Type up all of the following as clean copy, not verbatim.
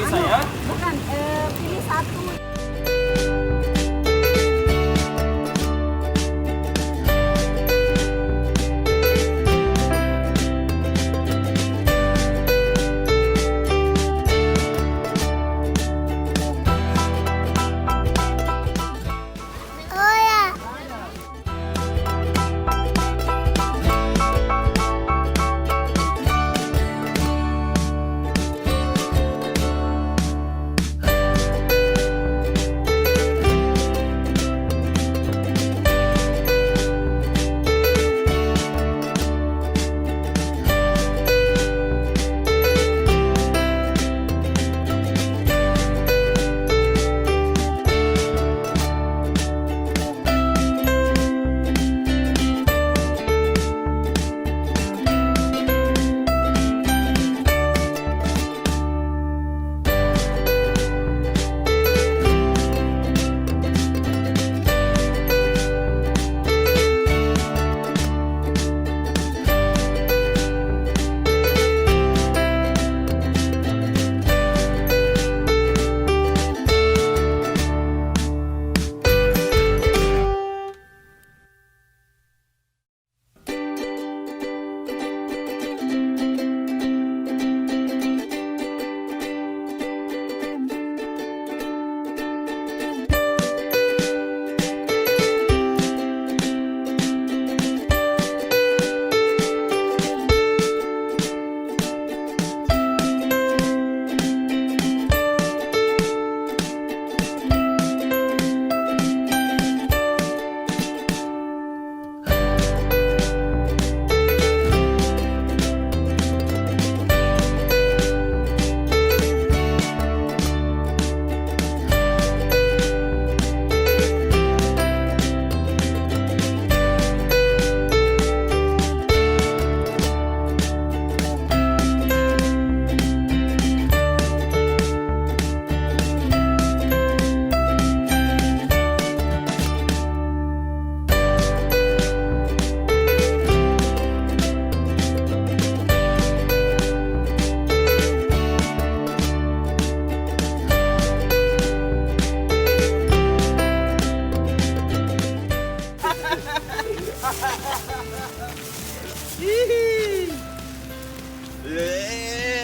pilih saya. Bukan, pilih satu. Oh ya.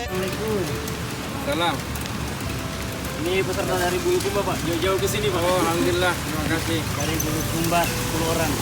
Assalamualaikum. Salam. Ini peserta dari Bulukumba Pak, jauh-jauh ke sini Pak. Oh, alhamdulillah, terima kasih. Dari Bulukumba 10 orang.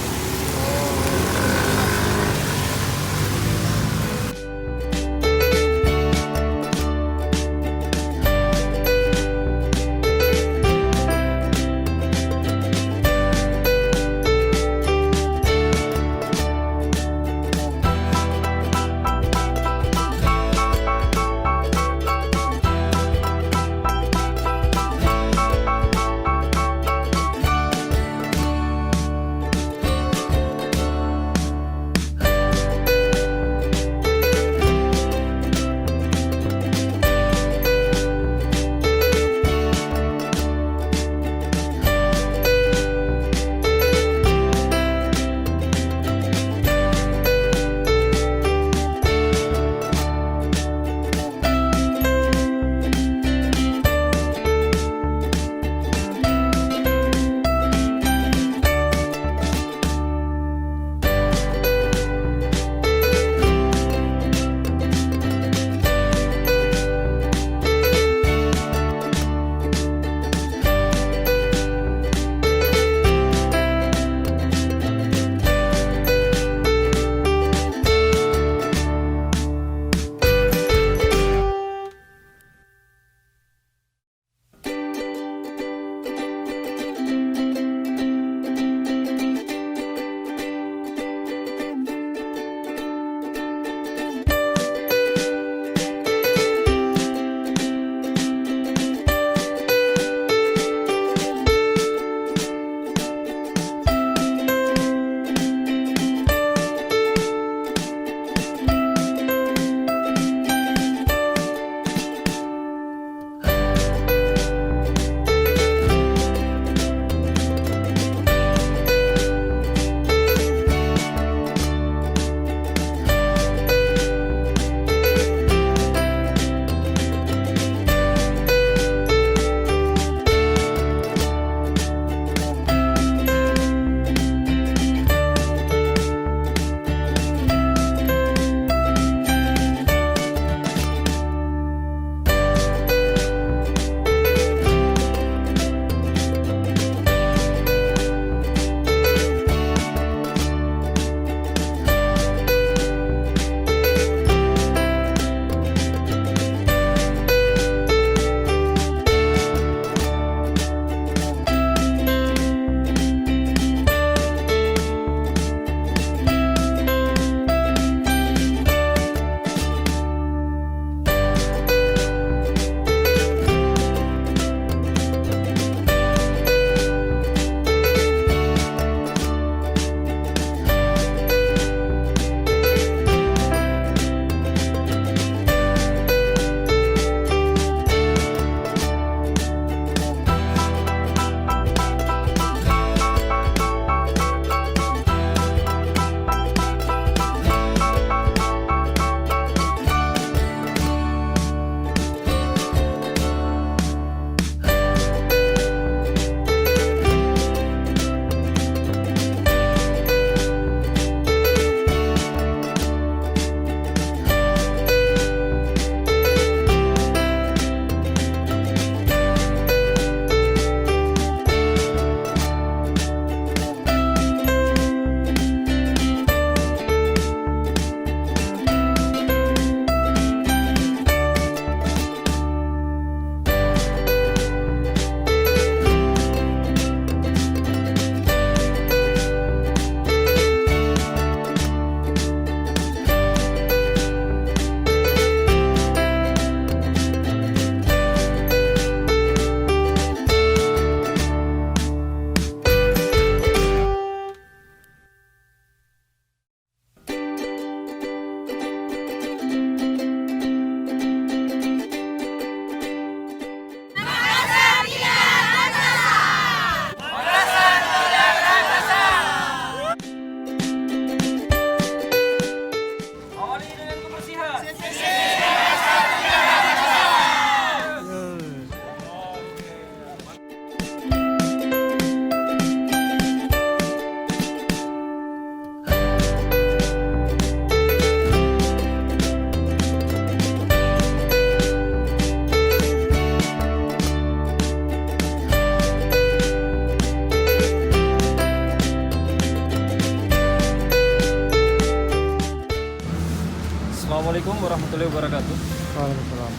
warahmatullahi wabarakatuh. Waalaikumsalam.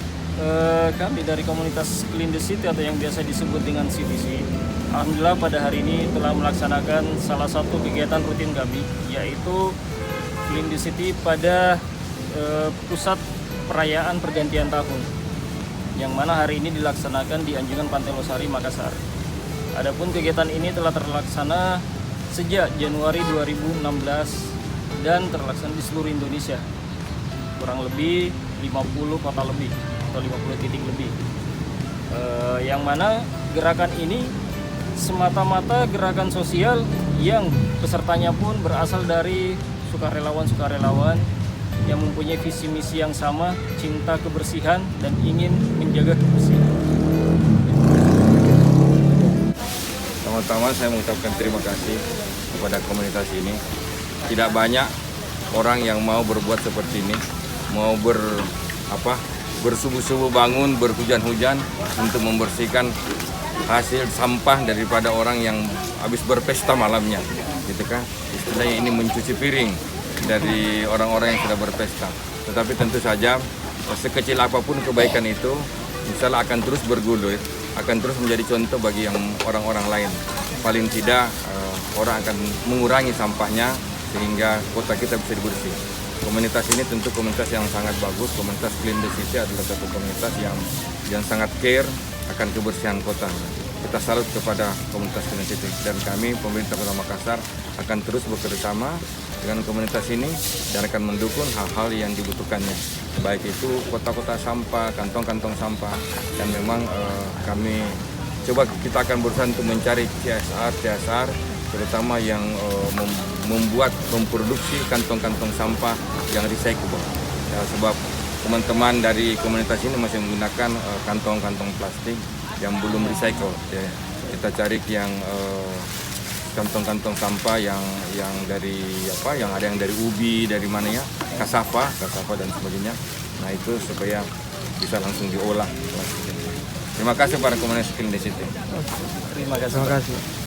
Kami dari komunitas Clean the City atau yang biasa disebut dengan CTC, alhamdulillah pada hari ini telah melaksanakan salah satu kegiatan rutin kami, yaitu Clean the City pada pusat perayaan pergantian tahun, yang mana hari ini dilaksanakan di Anjungan Pantai Losari, Makassar. Adapun kegiatan ini telah terlaksana sejak Januari 2016 dan terlaksana di seluruh Indonesia, kurang lebih 50 kota lebih atau 50 titik lebih. Yang mana gerakan ini semata-mata gerakan sosial yang pesertanya pun berasal dari sukarelawan-sukarelawan yang mempunyai visi misi yang sama, cinta kebersihan dan ingin menjaga kebersihan. Pertama-tama saya mengucapkan terima kasih kepada komunitas ini. Tidak banyak orang yang mau berbuat seperti ini, mau bersubuh-subuh bangun, berhujan-hujan untuk membersihkan hasil sampah daripada orang yang habis berpesta malamnya, gitu kan? Istilahnya ini mencuci piring dari orang-orang yang sudah berpesta. Tetapi tentu saja sekecil apapun kebaikan itu, insyaallah akan terus bergulir, akan terus menjadi contoh bagi yang orang-orang lain. Paling tidak orang akan mengurangi sampahnya sehingga kota kita bisa dibersih. Komunitas ini tentu komunitas yang sangat bagus. Komunitas Clean the City adalah satu komunitas yang sangat care akan kebersihan kota. Kita salut kepada komunitas Clean the City, dan kami pemerintah Kota Makassar akan terus bekerjasama dengan komunitas ini dan akan mendukung hal-hal yang dibutuhkannya, baik itu kota-kota sampah, kantong-kantong sampah, dan memang kita akan berusaha untuk mencari CSR terutama yang memproduksi kantong-kantong sampah yang recyclable. Ya, sebab teman-teman dari komunitas ini masih menggunakan kantong-kantong plastik yang belum recycle. Ya, kita cari yang kantong-kantong sampah yang ada yang dari ubi, dari mana ya, kasava dan sebagainya. Nah, itu supaya bisa langsung diolah plastiknya. Terima kasih para komunitas Clean the City. Terima kasih. Terima kasih.